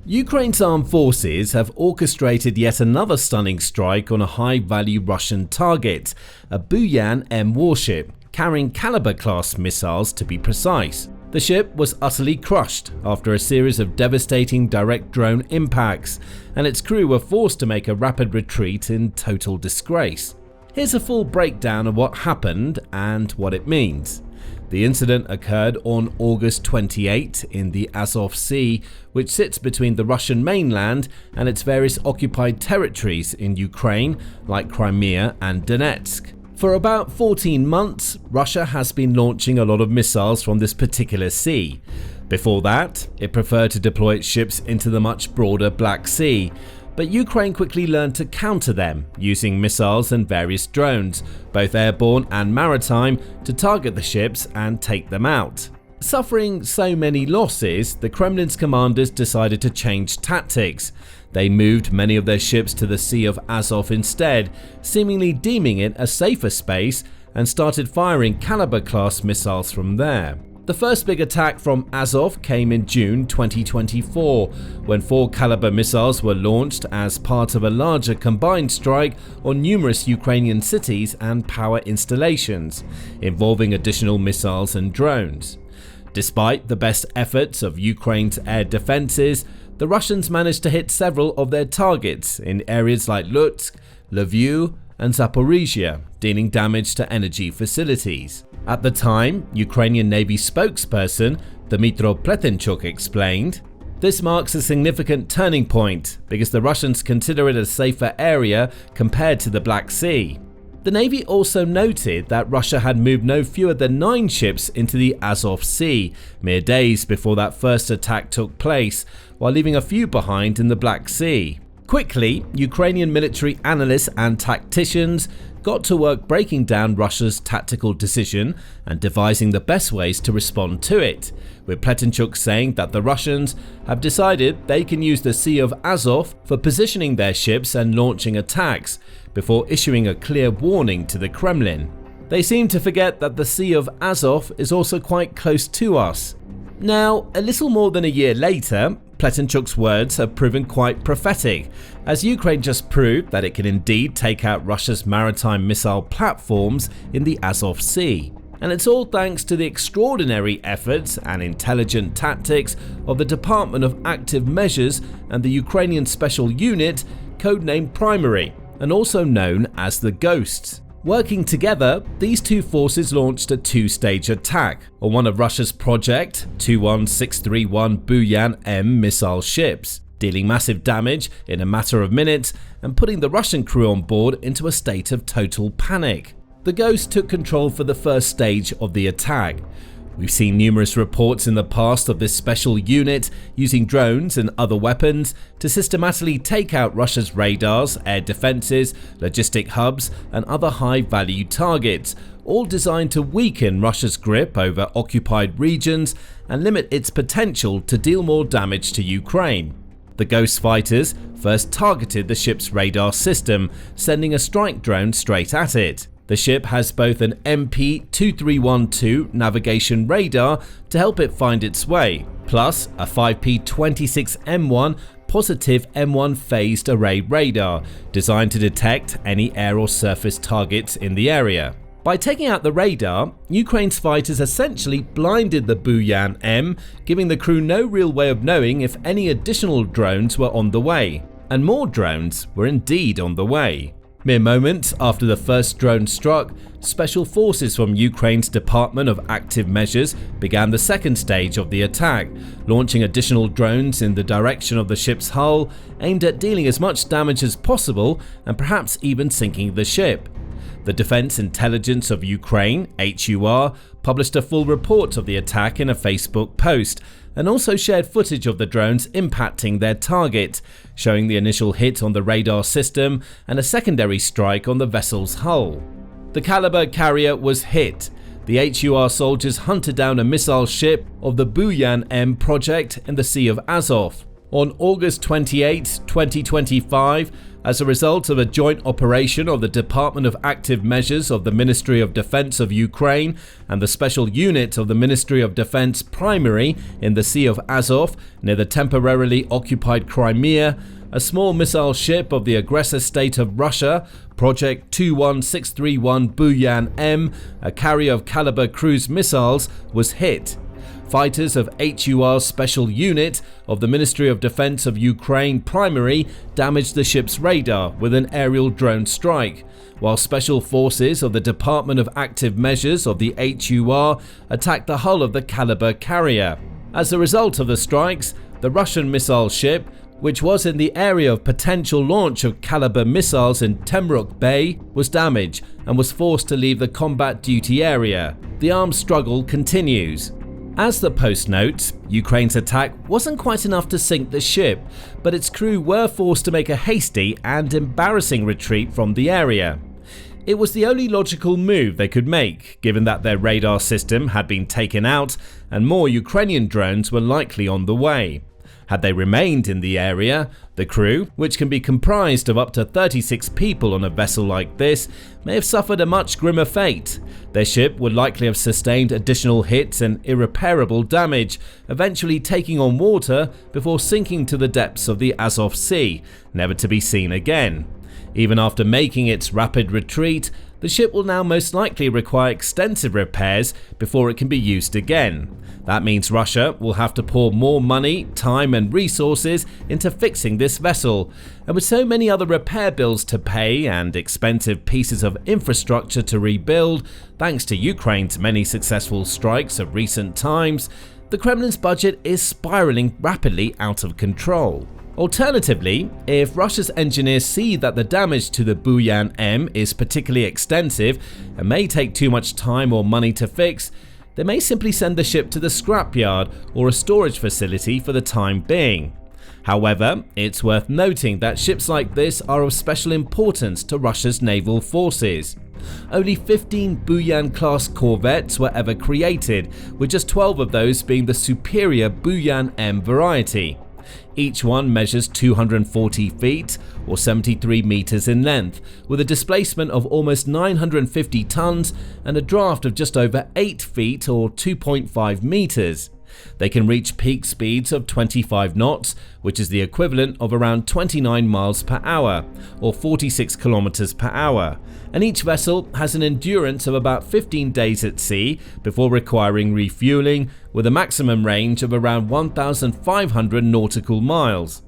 Ukraine's armed forces have orchestrated yet another stunning strike on a high-value Russian target, a Buyan-M warship, carrying Kalibr-class missiles to be precise. The ship was utterly crushed after a series of devastating direct drone impacts, and its crew were forced to make a rapid retreat in total disgrace. Here's a full breakdown of what happened and what it means. The incident occurred on August 28 in the Azov Sea, which sits between the Russian mainland and its various occupied territories in Ukraine, like Crimea and Donetsk. For about 14 months, Russia has been launching a lot of missiles from this particular sea. Before that, it preferred to deploy its ships into the much broader Black Sea. But Ukraine quickly learned to counter them, using missiles and various drones, both airborne and maritime, to target the ships and take them out. Suffering so many losses, the Kremlin's commanders decided to change tactics. They moved many of their ships to the Sea of Azov instead, seemingly deeming it a safer space, and started firing Kalibr-class missiles from there. The first big attack from Azov came in June 2024, when 4 Kalibr missiles were launched as part of a larger combined strike on numerous Ukrainian cities and power installations, involving additional missiles and drones. Despite the best efforts of Ukraine's air defenses, the Russians managed to hit several of their targets in areas like Lutsk, Lviv, and Zaporizhia, dealing damage to energy facilities. At the time, Ukrainian Navy spokesperson Dmytro Pletenchuk explained, "This marks a significant turning point because the Russians consider it a safer area compared to the Black Sea." The Navy also noted that Russia had moved no fewer than 9 ships into the Azov Sea, mere days before that first attack took place, while leaving a few behind in the Black Sea. Quickly, Ukrainian military analysts and tacticians got to work breaking down Russia's tactical decision and devising the best ways to respond to it, with Pletenchuk saying that the Russians have decided they can use the Sea of Azov for positioning their ships and launching attacks, before issuing a clear warning to the Kremlin. They seem to forget that the Sea of Azov is also quite close to us. Now, a little more than a year later, Pletenchuk's words have proven quite prophetic, as Ukraine just proved that it can indeed take out Russia's maritime missile platforms in the Azov Sea. And it's all thanks to the extraordinary efforts and intelligent tactics of the Department of Active Measures and the Ukrainian Special Unit, codenamed Primary, and also known as the Ghosts. Working together, these two forces launched a 2-stage attack on one of Russia's Project 21631 Buyan-M missile ships, dealing massive damage in a matter of minutes and putting the Russian crew on board into a state of total panic. The Ghost took control for the first stage of the attack. We've seen numerous reports in the past of this special unit using drones and other weapons to systematically take out Russia's radars, air defenses, logistic hubs, and other high-value targets, all designed to weaken Russia's grip over occupied regions and limit its potential to deal more damage to Ukraine. The Ghost fighters first targeted the ship's radar system, sending a strike drone straight at it. The ship has both an MP-2312 navigation radar to help it find its way, plus a 5P26M1 positive M1 phased array radar designed to detect any air or surface targets in the area. By taking out the radar, Ukraine's fighters essentially blinded the Buyan-M, giving the crew no real way of knowing if any additional drones were on the way. And more drones were indeed on the way. Mere moments after the first drone struck, special forces from Ukraine's Department of Active Measures began the second stage of the attack, launching additional drones in the direction of the ship's hull, aimed at dealing as much damage as possible and perhaps even sinking the ship. The Defense Intelligence of Ukraine, HUR, published a full report of the attack in a Facebook post, and also shared footage of the drones impacting their target, showing the initial hit on the radar system and a secondary strike on the vessel's hull. The Kalibr carrier was hit. The HUR soldiers hunted down a missile ship of the Buyan-M project in the Sea of Azov. On August 28, 2025, As a result of a joint operation of the Department of Active Measures of the Ministry of Defense of Ukraine and the Special Unit of the Ministry of Defense Primary in the Sea of Azov near the temporarily occupied Crimea, a small missile ship of the aggressor state of Russia, Project 21631 Buyan-M, a carrier of Kalibr cruise missiles, was hit. Fighters of HUR's Special Unit of the Ministry of Defense of Ukraine Primary damaged the ship's radar with an aerial drone strike, while Special Forces of the Department of Active Measures of the HUR attacked the hull of the Kalibr carrier. As a result of the strikes, the Russian missile ship, which was in the area of potential launch of Kalibr missiles in Temruk Bay, was damaged and was forced to leave the combat duty area. The armed struggle continues. As the Post notes, Ukraine's attack wasn't quite enough to sink the ship, but its crew were forced to make a hasty and embarrassing retreat from the area. It was the only logical move they could make, given that their radar system had been taken out and more Ukrainian drones were likely on the way. Had they remained in the area, the crew, which can be comprised of up to 36 people on a vessel like this, may have suffered a much grimmer fate. Their ship would likely have sustained additional hits and irreparable damage, eventually taking on water before sinking to the depths of the Azov Sea, never to be seen again. Even after making its rapid retreat, the ship will now most likely require extensive repairs before it can be used again. That means Russia will have to pour more money, time and resources into fixing this vessel, and with so many other repair bills to pay and expensive pieces of infrastructure to rebuild, thanks to Ukraine's many successful strikes of recent times, the Kremlin's budget is spiraling rapidly out of control. Alternatively, if Russia's engineers see that the damage to the Buyan-M is particularly extensive and may take too much time or money to fix, they may simply send the ship to the scrapyard or a storage facility for the time being. However, it's worth noting that ships like this are of special importance to Russia's naval forces. Only 15 Buyan-class corvettes were ever created, with just 12 of those being the superior Buyan-M variety. Each one measures 240 feet or 73 meters in length, with a displacement of almost 950 tons and a draft of just over 8 feet or 2.5 meters. They can reach peak speeds of 25 knots, which is the equivalent of around 29 miles per hour or 46 kilometers per hour, and each vessel has an endurance of about 15 days at sea before requiring refueling, with a maximum range of around 1,500 nautical miles.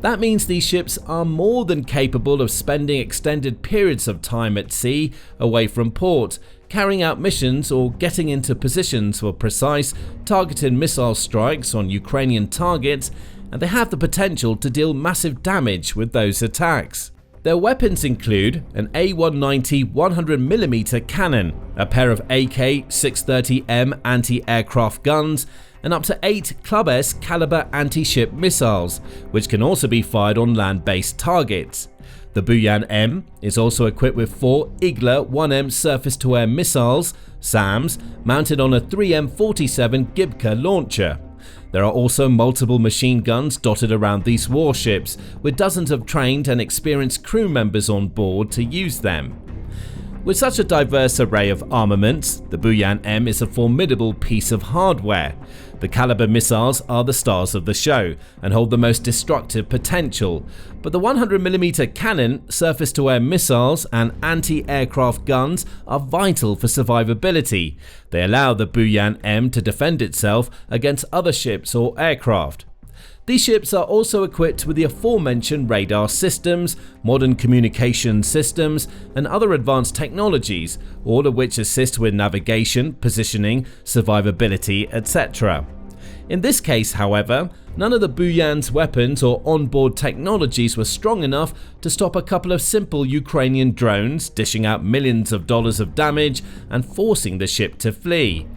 That means these ships are more than capable of spending extended periods of time at sea away from port, carrying out missions or getting into positions for precise, targeted missile strikes on Ukrainian targets, and they have the potential to deal massive damage with those attacks. Their weapons include an A190 100mm cannon, a pair of AK-630M anti-aircraft guns, and up to 8 Club S Kalibr anti-ship missiles, which can also be fired on land-based targets. The Buyan-M is also equipped with 4 Igla 1M surface-to-air missiles, SAMs, mounted on a 3M47 Gibka launcher. There are also multiple machine guns dotted around these warships, with dozens of trained and experienced crew members on board to use them. With such a diverse array of armaments, the Buyan-M is a formidable piece of hardware. The Kalibr missiles are the stars of the show and hold the most destructive potential, but the 100mm cannon, surface-to-air missiles and anti-aircraft guns are vital for survivability. They allow the Buyan-M to defend itself against other ships or aircraft. These ships are also equipped with the aforementioned radar systems, modern communication systems, and other advanced technologies, all of which assist with navigation, positioning, survivability, etc. In this case, however, none of the Buyan's weapons or onboard technologies were strong enough to stop a couple of simple Ukrainian drones dishing out millions of dollars of damage and forcing the ship to flee.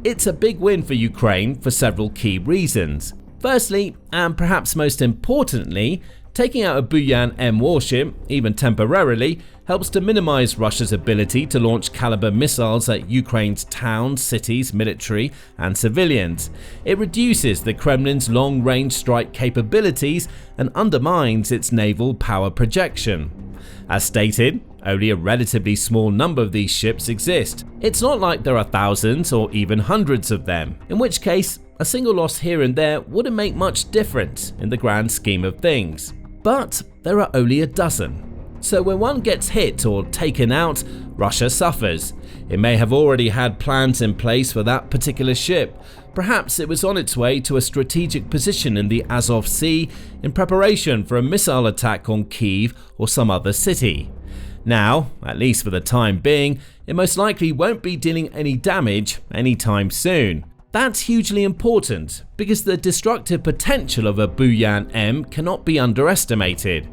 It's a big win for Ukraine for several key reasons. Firstly, and perhaps most importantly, Taking out a Buyan-M warship, even temporarily, helps to minimize Russia's ability to launch Kalibr missiles at Ukraine's towns, cities, military, and civilians. It reduces the Kremlin's long-range strike capabilities and undermines its naval power projection. As stated, only a relatively small number of these ships exist. It's not like there are thousands or even hundreds of them, in which case a single loss here and there wouldn't make much difference in the grand scheme of things. But there are only a dozen. So when one gets hit or taken out, Russia suffers. It may have already had plans in place for that particular ship. Perhaps it was on its way to a strategic position in the Azov Sea in preparation for a missile attack on Kyiv or some other city. Now, at least for the time being, it most likely won't be dealing any damage anytime soon. That's hugely important because the destructive potential of a Buyan-M cannot be underestimated.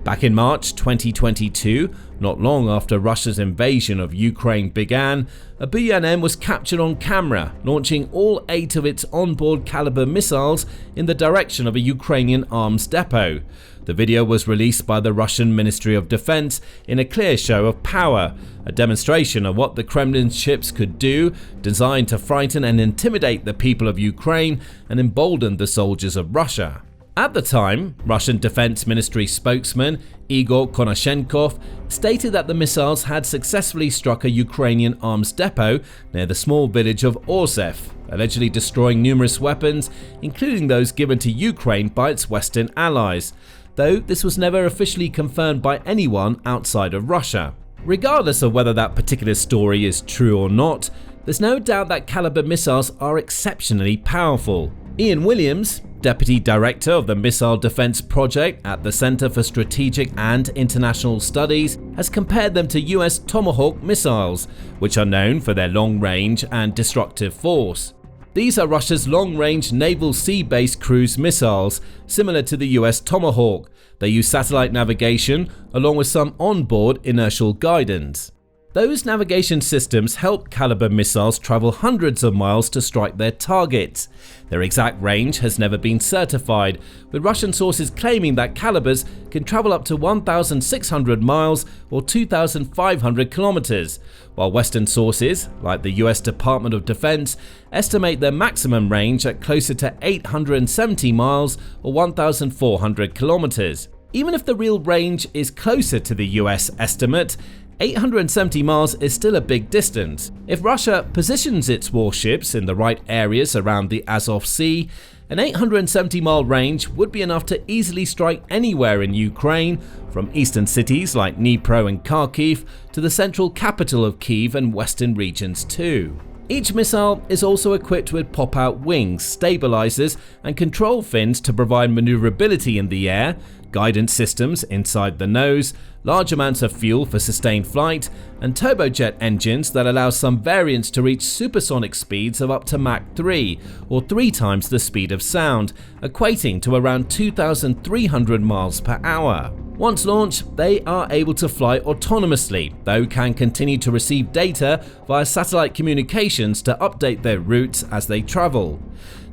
Back in March 2022, not long after Russia's invasion of Ukraine began, a Buyan-M was captured on camera, launching all 8 of its onboard Kalibr missiles in the direction of a Ukrainian arms depot. The video was released by the Russian Ministry of Defense in a clear show of power, a demonstration of what the Kremlin's ships could do, designed to frighten and intimidate the people of Ukraine and embolden the soldiers of Russia. At the time, Russian Defense Ministry spokesman Igor Konashenkov stated that the missiles had successfully struck a Ukrainian arms depot near the small village of Warship, allegedly destroying numerous weapons, including those given to Ukraine by its Western allies, though this was never officially confirmed by anyone outside of Russia. Regardless of whether that particular story is true or not, there's no doubt that Kalibr missiles are exceptionally powerful. Ian Williams, Deputy Director of the Missile Defense Project at the Center for Strategic and International Studies, has compared them to US Tomahawk missiles, which are known for their long range and destructive force. These are Russia's long-range naval sea-based cruise missiles, similar to the US Tomahawk. They use satellite navigation along with some onboard inertial guidance. Those navigation systems help Kalibr missiles travel hundreds of miles to strike their targets. Their exact range has never been certified, with Russian sources claiming that Kalibrs can travel up to 1,600 miles or 2,500 kilometers, while Western sources, like the US Department of Defense, estimate their maximum range at closer to 870 miles or 1,400 kilometers. Even if the real range is closer to the US estimate, 870 miles is still a big distance. If Russia positions its warships in the right areas around the Azov Sea, an 870-mile range would be enough to easily strike anywhere in Ukraine, from eastern cities like Dnipro and Kharkiv to the central capital of Kyiv and western regions too. Each missile is also equipped with pop-out wings, stabilizers, and control fins to provide maneuverability in the air, guidance systems inside the nose, large amounts of fuel for sustained flight, and turbojet engines that allow some variants to reach supersonic speeds of up to Mach 3, or 3 times the speed of sound, equating to around 2,300 miles per hour. Once launched, they are able to fly autonomously, though can continue to receive data via satellite communications to update their routes as they travel.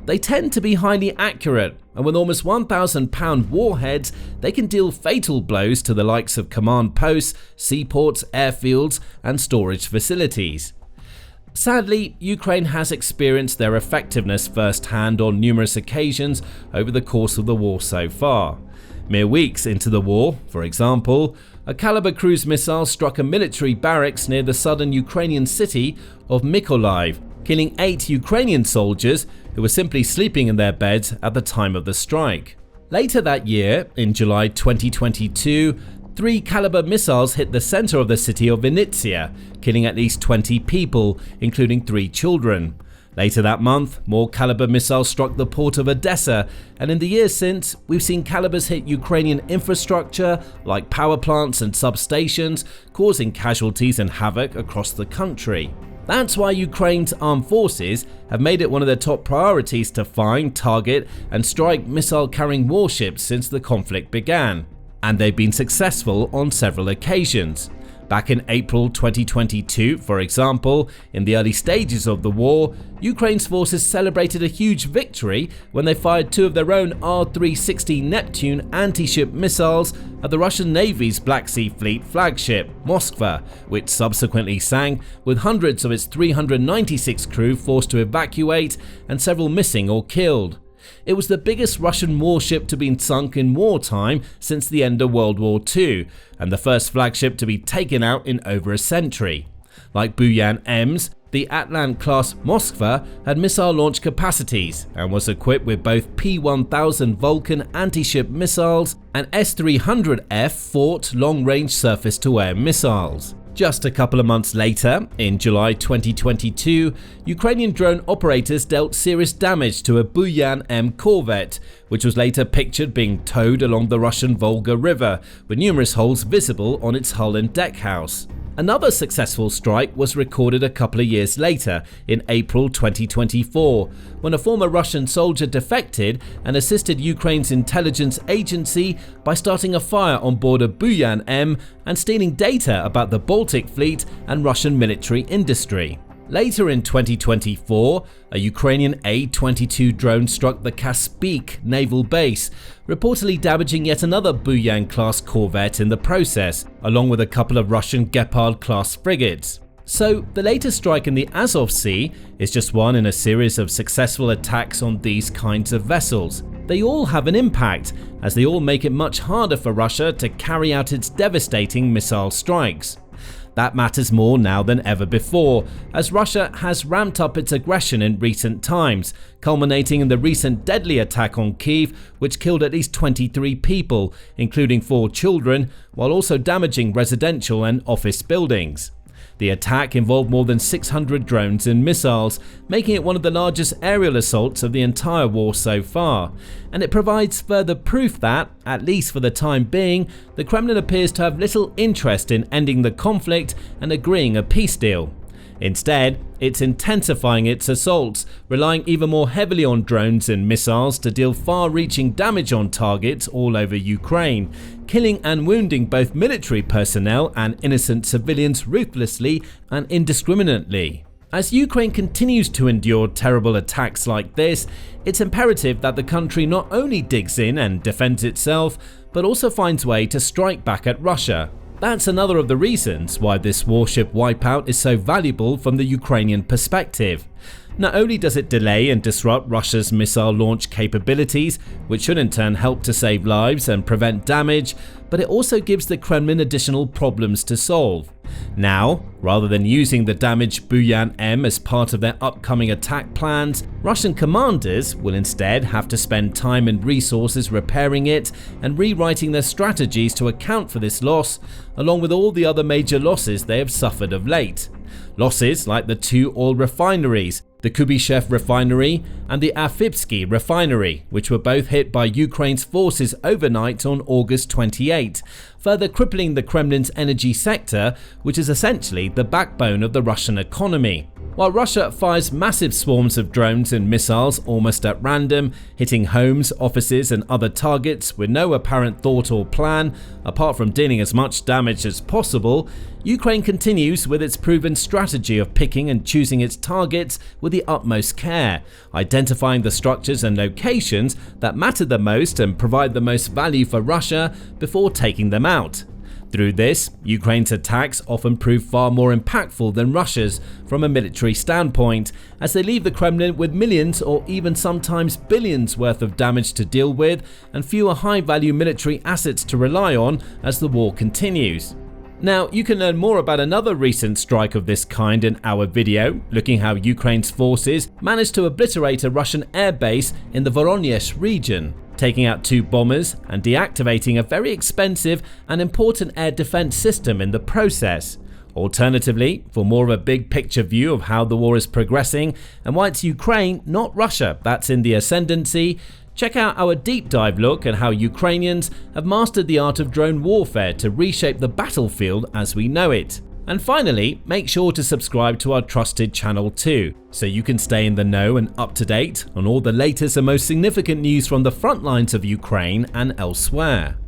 They tend to be highly accurate, and with almost 1,000-pound warheads, they can deal fatal blows to the likes of command posts, seaports, airfields, and storage facilities. Sadly, Ukraine has experienced their effectiveness firsthand on numerous occasions over the course of the war so far. Mere weeks into the war, for example, a Kalibr cruise missile struck a military barracks near the southern Ukrainian city of Mykolaiv, killing 8 Ukrainian soldiers who were simply sleeping in their beds at the time of the strike. Later that year, in July 2022, 3 Kalibr missiles hit the center of the city of Vinnytsia, killing at least 20 people, including 3 children. Later that month, more Kalibr missiles struck the port of Odessa, and in the years since, we've seen Kalibrs hit Ukrainian infrastructure like power plants and substations, causing casualties and havoc across the country. That's why Ukraine's armed forces have made it one of their top priorities to find, target, and strike missile-carrying warships since the conflict began. And they've been successful on several occasions. Back in April 2022, for example, in the early stages of the war, Ukraine's forces celebrated a huge victory when they fired 2 of their own R-360 Neptune anti-ship missiles at the Russian Navy's Black Sea Fleet flagship, Moskva, which subsequently sank, with hundreds of its 396 crew forced to evacuate and several missing or killed. It was the biggest Russian warship to be sunk in wartime since the end of World War II, and the first flagship to be taken out in over a century. Like Buyan-M's, the Atlant-class Moskva had missile launch capacities and was equipped with both P-1000 Vulcan anti-ship missiles and S-300F Fort long-range surface-to-air missiles. Just a couple of months later, in July 2022, Ukrainian drone operators dealt serious damage to a Buyan-M corvette, which was later pictured being towed along the Russian Volga River, with numerous holes visible on its hull and deckhouse. Another successful strike was recorded a couple of years later, in April 2024, when a former Russian soldier defected and assisted Ukraine's intelligence agency by starting a fire on board a Buyan-M and stealing data about the Baltic Fleet and Russian military industry. Later in 2024, a Ukrainian A-22 drone struck the Kaspik naval base, reportedly damaging yet another Buyan-class corvette in the process, along with a couple of Russian Gepard-class frigates. So, the latest strike in the Azov Sea is just one in a series of successful attacks on these kinds of vessels. They all have an impact, as they all make it much harder for Russia to carry out its devastating missile strikes. That matters more now than ever before, as Russia has ramped up its aggression in recent times, culminating in the recent deadly attack on Kyiv, which killed at least 23 people, including 4 children, while also damaging residential and office buildings. The attack involved more than 600 drones and missiles, making it one of the largest aerial assaults of the entire war so far, and it provides further proof that, at least for the time being, the Kremlin appears to have little interest in ending the conflict and agreeing a peace deal. Instead, it's intensifying its assaults, relying even more heavily on drones and missiles to deal far-reaching damage on targets all over Ukraine, killing and wounding both military personnel and innocent civilians ruthlessly and indiscriminately. As Ukraine continues to endure terrible attacks like this, it's imperative that the country not only digs in and defends itself, but also finds a way to strike back at Russia. That's another of the reasons why this warship wipeout is so valuable from the Ukrainian perspective. Not only does it delay and disrupt Russia's missile launch capabilities, which should in turn help to save lives and prevent damage, but it also gives the Kremlin additional problems to solve. Now, rather than using the damaged Buyan-M as part of their upcoming attack plans, Russian commanders will instead have to spend time and resources repairing it and rewriting their strategies to account for this loss, along with all the other major losses they have suffered of late. Losses like the 2 oil refineries, the Kubyshev refinery and the Afipsky refinery, which were both hit by Ukraine's forces overnight on August 28, further crippling the Kremlin's energy sector, which is essentially the backbone of the Russian economy. While Russia fires massive swarms of drones and missiles almost at random, hitting homes, offices and other targets with no apparent thought or plan, apart from dealing as much damage as possible, Ukraine continues with its proven strategy of picking and choosing its targets with the utmost care, identifying the structures and locations that matter the most and provide the most value for Russia before taking them out. Through this, Ukraine's attacks often prove far more impactful than Russia's from a military standpoint, as they leave the Kremlin with millions or even sometimes billions worth of damage to deal with and fewer high-value military assets to rely on as the war continues. Now, you can learn more about another recent strike of this kind in our video, looking how Ukraine's forces managed to obliterate a Russian airbase in the Voronezh region, taking out 2 bombers and deactivating a very expensive and important air defense system in the process. Alternatively, for more of a big picture view of how the war is progressing and why it's Ukraine, not Russia, that's in the ascendancy, check out our deep dive look at how Ukrainians have mastered the art of drone warfare to reshape the battlefield as we know it. And finally, make sure to subscribe to our trusted channel too, so you can stay in the know and up to date on all the latest and most significant news from the front lines of Ukraine and elsewhere.